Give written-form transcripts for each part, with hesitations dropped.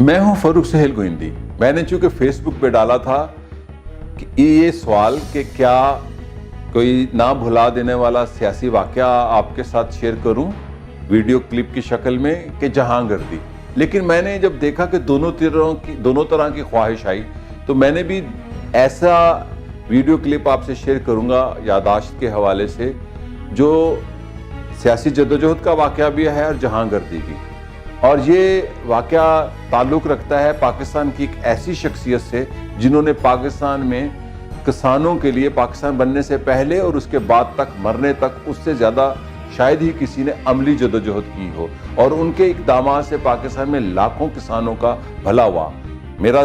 میں ہوں فاروق سہیل گوئندی۔ میں نے چونکہ فیس بک پہ ڈالا تھا کہ یہ سوال کہ کیا کوئی نہ بھلا دینے والا سیاسی واقعہ آپ کے ساتھ شیئر کروں ویڈیو کلپ کی شکل میں کہ جہاں گردی، لیکن میں نے جب دیکھا کہ دونوں طرح کی خواہش آئی تو میں نے بھی ایسا ویڈیو کلپ آپ سے شیئر کروں گا یادداشت کے حوالے سے جو سیاسی جدوجہد کا واقعہ بھی ہے اور جہاں گردی کی، اور یہ واقعہ تعلق رکھتا ہے پاکستان کی ایک ایسی شخصیت سے جنہوں نے پاکستان میں کسانوں کے لیے پاکستان بننے سے پہلے اور اس کے بعد تک مرنے تک اس سے زیادہ شاید ہی کسی نے عملی جدوجہد کی ہو، اور ان کے اقدامات سے پاکستان میں لاکھوں کسانوں کا بھلا ہوا۔ میرا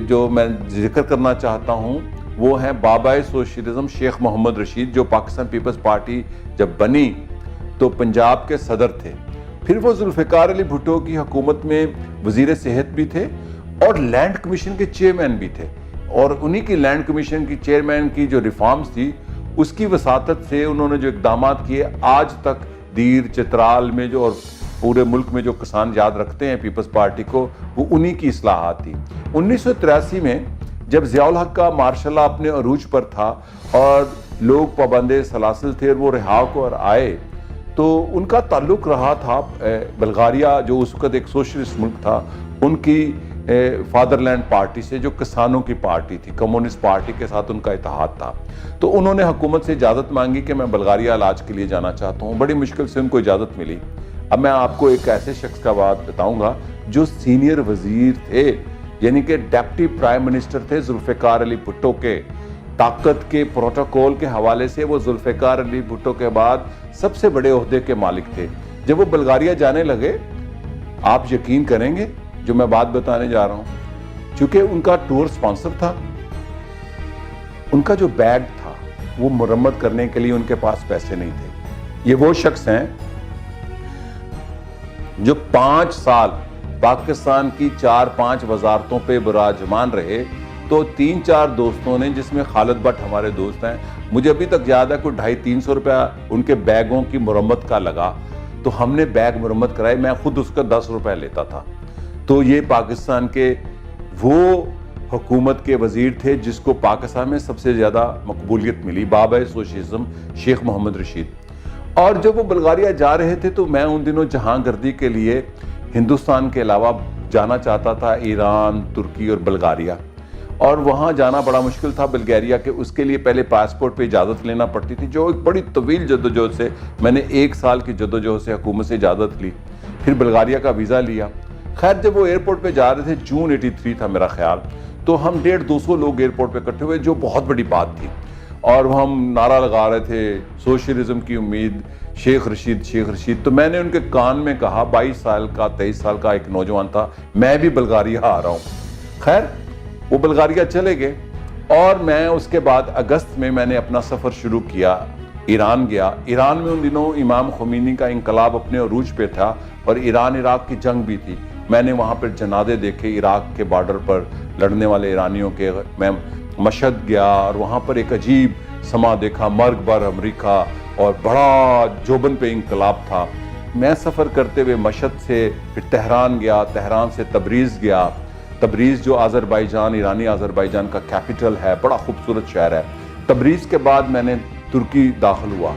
جو میں ذکر کرنا چاہتا ہوں وہ ہیں بابائے سوشلزم شیخ محمد رشید، جو پاکستان پیپلز پارٹی جب بنی تو پنجاب کے صدر تھے، پھر وہ ذوالفقار علی بھٹو کی حکومت میں وزیر صحت بھی تھے اور لینڈ کمیشن کے چیئرمین بھی تھے، اور انہی کی لینڈ کمیشن کی چیئرمین کی جو ریفارمز تھی اس کی وساطت سے انہوں نے جو اقدامات کیے آج تک دیر چترال میں جو اور پورے ملک میں جو کسان یاد رکھتے ہیں پیپلز پارٹی کو، وہ انہی کی اصلاحات تھی۔ 1983 میں جب ضیاء الحق کا مارشاء اللہ اپنے عروج پر تھا اور لوگ پابند سلاسل تھے اور وہ رہا کو اور آئے، تو ان کا تعلق رہا تھا بلغاریہ جو اس وقت ایک سوشلسٹ ملک تھا ان کی فادر لینڈ پارٹی سے، جو کسانوں کی پارٹی تھی، کمیونسٹ پارٹی کے ساتھ ان کا اتحاد تھا۔ تو انہوں نے حکومت سے اجازت مانگی کہ میں بلغاریہ علاج کے لیے جانا چاہتا ہوں، بڑی مشکل سے ان کو اجازت ملی۔ اب میں آپ کو ایک ایسے شخص کا بات بتاؤں گا جو سینئر وزیر تھے، یعنی کہ ڈیپٹی پرائم منسٹر تھے ذوالفقار علی بھٹو کے۔ طاقت کے پروٹوکول کے حوالے سے وہ ذوالفقار علی بھٹو کے بعد سب سے بڑے عہدے کے مالک تھے۔ جب وہ بلغاریہ جانے لگے، آپ یقین کریں گے جو میں بات بتانے جا رہا ہوں، چونکہ ان کا ٹور سپانسر تھا، ان کا جو بیگ تھا وہ مرمت کرنے کے لیے ان کے پاس پیسے نہیں تھے۔ یہ وہ شخص ہیں جو 5 سال پاکستان کی 4-5 وزارتوں پہ براجمان رہے، تو 3-4 دوستوں نے، جس میں خالد بٹ ہمارے دوست ہیں، مجھے ابھی تک یاد ہے کوئی 250-300 روپیہ ان کے بیگوں کی مرمت کا لگا، تو ہم نے بیگ مرمت کرائے، میں خود اس کا 10 روپے لیتا تھا۔ تو یہ پاکستان کے وہ حکومت کے وزیر تھے جس کو پاکستان میں سب سے زیادہ مقبولیت ملی، بابائے سوشلزم شیخ محمد رشید۔ اور جب وہ بلغاریہ جا رہے تھے تو میں ان دنوں جہاں گردی کے لیے ہندوستان کے علاوہ جانا چاہتا تھا ایران، ترکی اور بلغاریہ، اور وہاں جانا بڑا مشکل تھا بلغاریہ کے، اس کے لیے پہلے پاسپورٹ پہ اجازت لینا پڑتی تھی، جو ایک بڑی طویل جدوجہد سے میں نے 1 سال کی جدوجہد سے حکومت سے اجازت لی، پھر بلغاریہ کا ویزا لیا۔ خیر جب وہ ایئرپورٹ پہ جا رہے تھے، جون 83 تھا میرا خیال، تو ہم 150-200 لوگ ایئرپورٹ پہ اکٹھے ہوئے، جو بہت بڑی بات تھی، اور ہم نعرہ لگا رہے تھے سوشلزم کی امید، شیخ رشید شیخ رشید۔ تو میں نے ان کے کان میں کہا، 22 سال کا 23 سال کا ایک نوجوان تھا، میں بھی بلغاریہ آ رہا ہوں۔ خیر وہ بلغاریہ چلے گئے، اور میں اس کے بعد اگست میں نے اپنا سفر شروع کیا، ایران گیا۔ ایران میں ان دنوں امام خمینی کا انقلاب اپنے عروج پہ تھا، اور ایران عراق کی جنگ بھی تھی۔ میں نے وہاں پر جنازے دیکھے عراق کے بارڈر پر لڑنے والے ایرانیوں کے۔ میں مشہد گیا اور وہاں پر ایک عجیب سما دیکھا، مرگ بر امریکہ، اور بڑا جوبن پہ انقلاب تھا۔ میں سفر کرتے ہوئے مشہد سے پھر تہران گیا، تہران سے تبریز گیا۔ تبریز جو آذربائیجان، ایرانی آذربائیجان کا کیپٹل ہے، بڑا خوبصورت شہر ہے۔ تبریز کے بعد میں نے ترکی داخل ہوا۔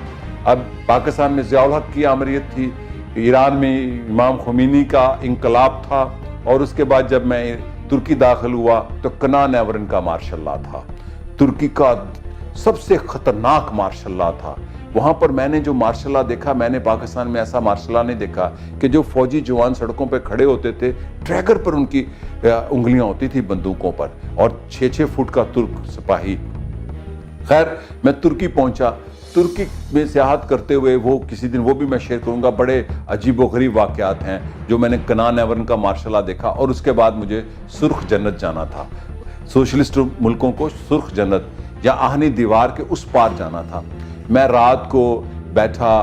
اب پاکستان میں ضیاء الحق کی آمریت تھی، ایران میں امام خمینی کا انقلاب تھا، اور اس کے بعد جب میں ترکی داخل ہوا تو کنان ایورن کا مارشاء اللہ تھا، ترکی کا سب سے خطرناک مارشاء اللہ تھا۔ وہاں پر میں نے جو مارشاء اللہ دیکھا، میں نے پاکستان میں ایسا مارشاء اللہ نہیں دیکھا کہ جو فوجی جوان سڑکوں پہ کھڑے ہوتے تھے، ٹریگر پر ان کی انگلیاں ہوتی تھی بندوقوں پر، اور 6-6 فٹ کا ترک سپاہی۔ خیر میں ترکی پہنچا، ترکی میں سیاحت کرتے ہوئے وہ کسی دن وہ بھی میں شیئر کروں گا، بڑے عجیب و غریب واقعات ہیں جو میں نے کنان ایورن کا مارشاء اللہ دیکھا۔ اور اس کے بعد مجھے سرخ جنت جانا تھا، سوشلسٹ ملکوں کو سرخ جنت یا آہنی دیوار کے اس پار جانا تھا۔ میں رات کو بیٹھا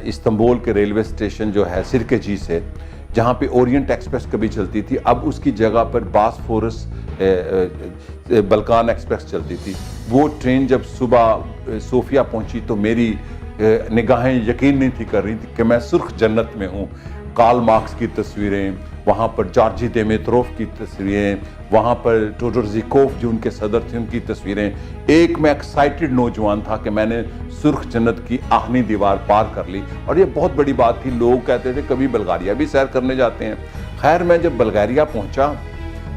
استنبول کے ریلوے اسٹیشن جو ہے سرکجی سے، جہاں پہ اورینٹ ایکسپریس کبھی چلتی تھی، اب اس کی جگہ پر باسفورس بلکان ایکسپریس چلتی تھی۔ وہ ٹرین جب صبح صوفیہ پہنچی تو میری نگاہیں یقین نہیں تھی کر رہی تھی کہ میں سرخ جنت میں ہوں۔ کارل مارکس کی تصویریں، وہاں پر جارجی دیمیتروف کی تصویریں، وہاں پر ٹوڈر زیکوف جو ان کے صدر تھے ان کی تصویریں۔ ایک میں ایکسائٹڈ نوجوان تھا کہ میں نے سرخ جنت کی آہنی دیوار پار کر لی، اور یہ بہت بڑی بات تھی۔ لوگ کہتے تھے کبھی بلغاریہ بھی سیر کرنے جاتے ہیں۔ خیر میں جب بلغاریہ پہنچا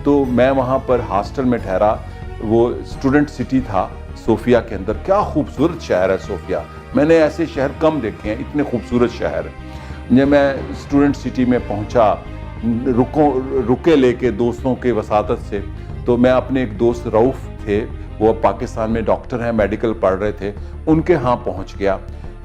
تو میں وہاں پر ہاسٹل میں ٹھہرا، وہ اسٹوڈنٹ سٹی تھا صوفیہ کے اندر۔ کیا خوبصورت شہر ہے صوفیہ، میں نے ایسے شہر کم دیکھے ہیں، اتنے خوبصورت شہر۔ جب میں اسٹوڈنٹ سٹی میں پہنچا، رکے لے کے دوستوں کے وساطت سے، تو میں اپنے ایک دوست رؤف تھے، وہ پاکستان میں ڈاکٹر ہیں، میڈیکل پڑھ رہے تھے، ان کے ہاں پہنچ گیا۔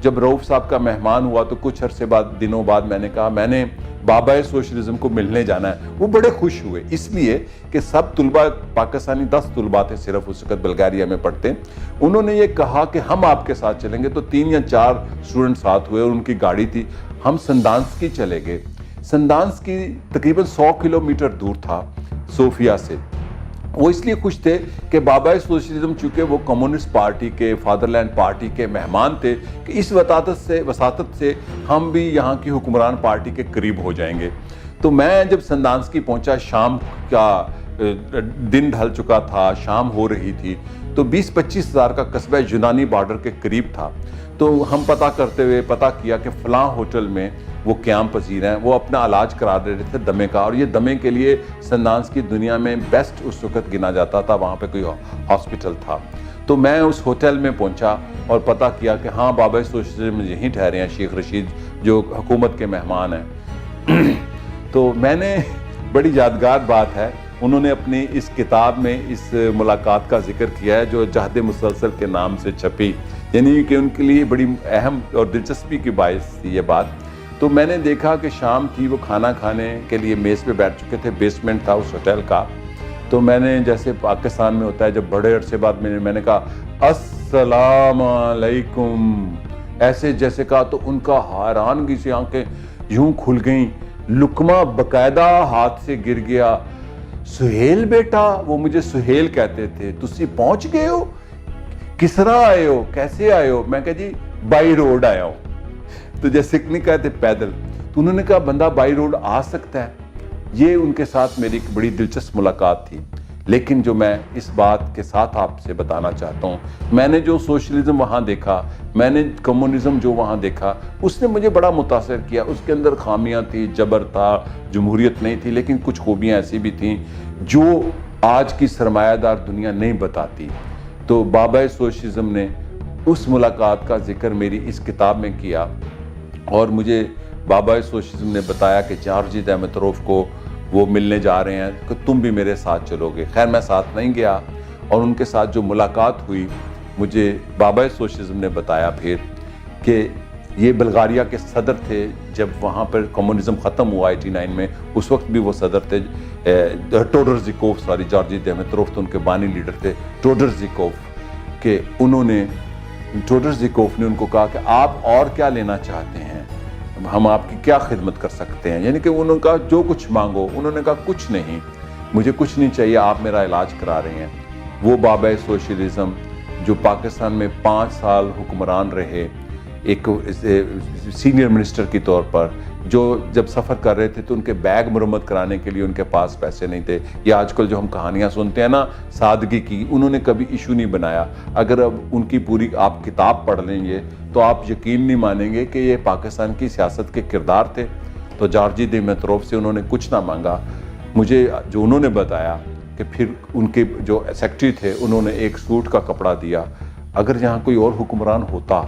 جب رؤف صاحب کا مہمان ہوا تو کچھ عرصے بعد، دنوں بعد میں نے کہا میں نے بابا سوشلزم کو ملنے جانا ہے۔ وہ بڑے خوش ہوئے، اس لیے کہ سب طلباء پاکستانی 10 طلباء تھے صرف اس وقت بلغاریہ میں پڑھتے، انہوں نے یہ کہا کہ ہم آپ کے ساتھ چلیں گے۔ تو 3 یا 4 اسٹوڈنٹ ساتھ ہوئے اور ان کی گاڑی تھی، ہم سندانسکی چلے گئے۔ سندانسکی تقریباً 100 کلومیٹر دور تھا صوفیہ سے۔ وہ اس لیے خوش تھے کہ بابا سوشلزم چونکہ وہ کمیونسٹ پارٹی کے، فادرلینڈ پارٹی کے مہمان تھے، کہ اس وساطت سے ہم بھی یہاں کی حکمران پارٹی کے قریب ہو جائیں گے۔ تو میں جب سندانسکی پہنچا، شام کا دن ڈھل چکا تھا، شام ہو رہی تھی، تو 20-25 ہزار کا قصبہ یونانی بارڈر کے قریب تھا۔ تو ہم پتہ کیا کہ فلاں ہوٹل میں وہ قیام پذیر ہیں، وہ اپنا علاج کرا رہے تھے دمے کا، اور یہ دمے کے لیے سندانسکی دنیا میں بیسٹ اس وقت گنا جاتا تھا، وہاں پہ کوئی ہاسپٹل تھا۔ تو میں اس ہوٹل میں پہنچا اور پتہ کیا کہ ہاں بابا سوشلزم یہیں ٹھہرے ہیں، شیخ رشید جو حکومت کے مہمان ہیں۔ تو میں نے، بڑی یادگار بات ہے، انہوں نے اپنی اس کتاب میں اس ملاقات کا ذکر کیا ہے جو جہد مسلسل کے نام سے چھپی، یعنی کہ ان کے لیے بڑی اہم اور دلچسپی کی باعث تھی یہ بات۔ تو میں نے دیکھا کہ شام تھی، وہ کھانا کھانے کے لیے میز پہ بیٹھ چکے تھے، بیسمنٹ تھا اس ہوٹل کا۔ تو میں نے، جیسے پاکستان میں ہوتا ہے جب بڑے عرصے بعد میں نے کہا السلام علیکم، ایسے جیسے کہا، تو ان کا حیرانگی سے آنکھیں یوں کھل گئیں، لقمہ باقاعدہ ہاتھ سے گر گیا۔ سہیل بیٹا، وہ مجھے سہیل کہتے تھے، تسی پہنچ گئے ہو؟ کس طرح آئے ہو؟ کیسے آئے ہو؟ میں کہا جی بائی روڈ آیا ہوں۔ تو جیسے نہیں کہتے پیدل، تو انہوں نے کہا بندہ بائی روڈ آ سکتا ہے۔ یہ ان کے ساتھ میری ایک بڑی دلچسپ ملاقات تھی۔ لیکن جو میں اس بات کے ساتھ آپ سے بتانا چاہتا ہوں، میں نے جو سوشلزم وہاں دیکھا، میں نے کمیونزم جو وہاں دیکھا، اس نے مجھے بڑا متاثر کیا۔ اس کے اندر خامیاں تھی، جبر تھا، جمہوریت نہیں تھی، لیکن کچھ خوبیاں ایسی بھی تھیں جو آج کی سرمایہ دار دنیا نہیں بتاتی۔ تو بابا سوشلزم نے اس ملاقات کا ذکر میری اس کتاب میں کیا، اور مجھے بابا سوشلزم نے بتایا کہ جارجی دیمیتروف کو وہ ملنے جا رہے ہیں کہ تم بھی میرے ساتھ چلو گے۔ خیر میں ساتھ نہیں گیا، اور ان کے ساتھ جو ملاقات ہوئی، مجھے بابا سوشلزم نے بتایا پھر کہ یہ بلغاریہ کے صدر تھے جب وہاں پر کمیونزم ختم ہوا 89 میں، اس وقت بھی وہ صدر تھے، ٹوڈر زیکوف، جارجی دیمیتروف تو ان کے بانی لیڈر تھے، ٹوڈر زیکوف، کہ ٹوڈر زیکوف نے ان کو کہا کہ آپ اور کیا لینا چاہتے ہیں، ہم آپ کی کیا خدمت کر سکتے ہیں، یعنی کہ انہوں نے کہا جو کچھ مانگو۔ انہوں نے کہا کچھ نہیں، مجھے کچھ نہیں چاہیے، آپ میرا علاج کرا رہے ہیں۔ وہ بابا سوشلزم جو پاکستان میں 5 سال حکمران رہے، ایک سینئر منسٹر کی طور پر، جو جب سفر کر رہے تھے تو ان کے بیگ مرمت کرانے کے لیے ان کے پاس پیسے نہیں تھے۔ یہ آج کل جو ہم کہانیاں سنتے ہیں نا سادگی کی، انہوں نے کبھی ایشو نہیں بنایا۔ اگر اب ان کی پوری آپ کتاب پڑھ لیں گے تو آپ یقین نہیں مانیں گے کہ یہ پاکستان کی سیاست کے کردار تھے۔ تو جارجی دیمیتروف سے انہوں نے کچھ نہ مانگا۔ مجھے جو انہوں نے بتایا کہ پھر ان کے جو سیکرٹری تھے انہوں نے ایک سوٹ کا کپڑا دیا، اگر یہاں کوئی اور حکمران ہوتا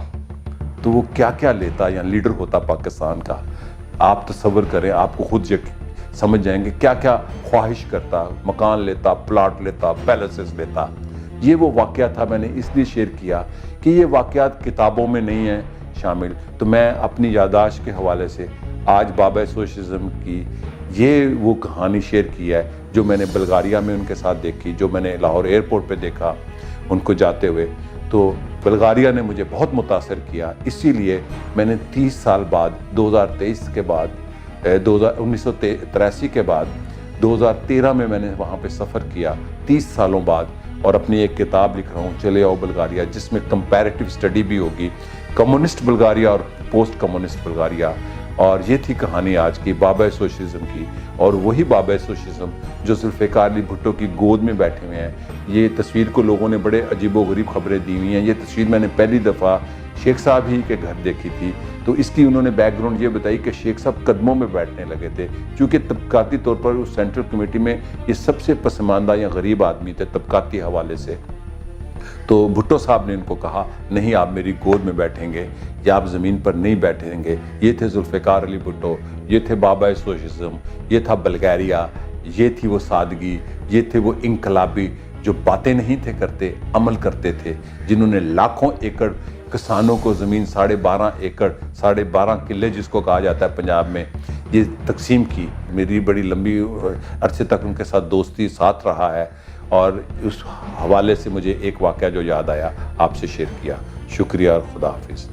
تو وہ کیا کیا لیتا یا لیڈر ہوتا پاکستان کا، آپ تصور کریں، آپ کو خود سمجھ جائیں گے کیا کیا خواہش کرتا، مکان لیتا، پلاٹ لیتا، پیلسز لیتا۔ یہ وہ واقعہ تھا، میں نے اس لیے شیئر کیا کہ یہ واقعات کتابوں میں نہیں ہیں شامل۔ تو میں اپنی یادداشت کے حوالے سے آج بابا سوشلزم کی یہ وہ کہانی شیئر کی ہے جو میں نے بلغاریہ میں ان کے ساتھ دیکھی، جو میں نے لاہور ایئرپورٹ پہ دیکھا ان کو جاتے ہوئے۔ تو بلغاریہ نے مجھے بہت متاثر کیا، اسی لیے میں نے 30 سال بعد 2023 کے بعد 1983 کے بعد 2013 میں نے وہاں پہ سفر کیا 30 سالوں بعد، اور اپنی ایک کتاب لکھ رہا ہوں چلے آؤ بلغاریہ، جس میں کمپیریٹیو اسٹڈی بھی ہوگی کمیونسٹ بلغاریہ اور پوسٹ کمیونسٹ بلغاریہ، اور یہ تھی کہانی آج کی بابا سوشلزم کی، اور وہی بابا سوشلزم جو ذوالفقار علی بھٹو کی گود میں بیٹھے ہوئے ہیں۔ یہ تصویر کو لوگوں نے بڑے عجیب و غریب خبریں دی ہوئی ہیں۔ یہ تصویر میں نے پہلی دفعہ شیخ صاحب ہی کے گھر دیکھی تھی، تو اس کی انہوں نے بیک گراؤنڈ یہ بتائی کہ شیخ صاحب قدموں میں بیٹھنے لگے تھے، چونکہ طبقاتی طور پر اس سینٹرل کمیٹی میں یہ سب سے پسماندہ یا غریب آدمی تھے طبقاتی حوالے سے۔ تو بھٹو صاحب نے ان کو کہا نہیں، آپ میری گود میں بیٹھیں گے یا آپ زمین پر نہیں بیٹھیں گے۔ یہ تھے ذوالفقار علی بھٹو، یہ تھے بابا سوشلزم، یہ تھا بلغیریا، یہ تھی وہ سادگی، یہ تھے وہ انقلابی جو باتیں نہیں تھے کرتے، عمل کرتے تھے، جنہوں نے لاکھوں ایکڑ کسانوں کو زمین 12.5 ایکڑ 12.5 کلے جس کو کہا جاتا ہے پنجاب میں، یہ تقسیم کی۔ میری بڑی لمبی عرصے تک ان کے ساتھ دوستی ساتھ رہا ہے، اور اس حوالے سے مجھے ایک واقعہ جو یاد آیا آپ سے شیئر کیا۔ شکریہ اور خدا حافظ۔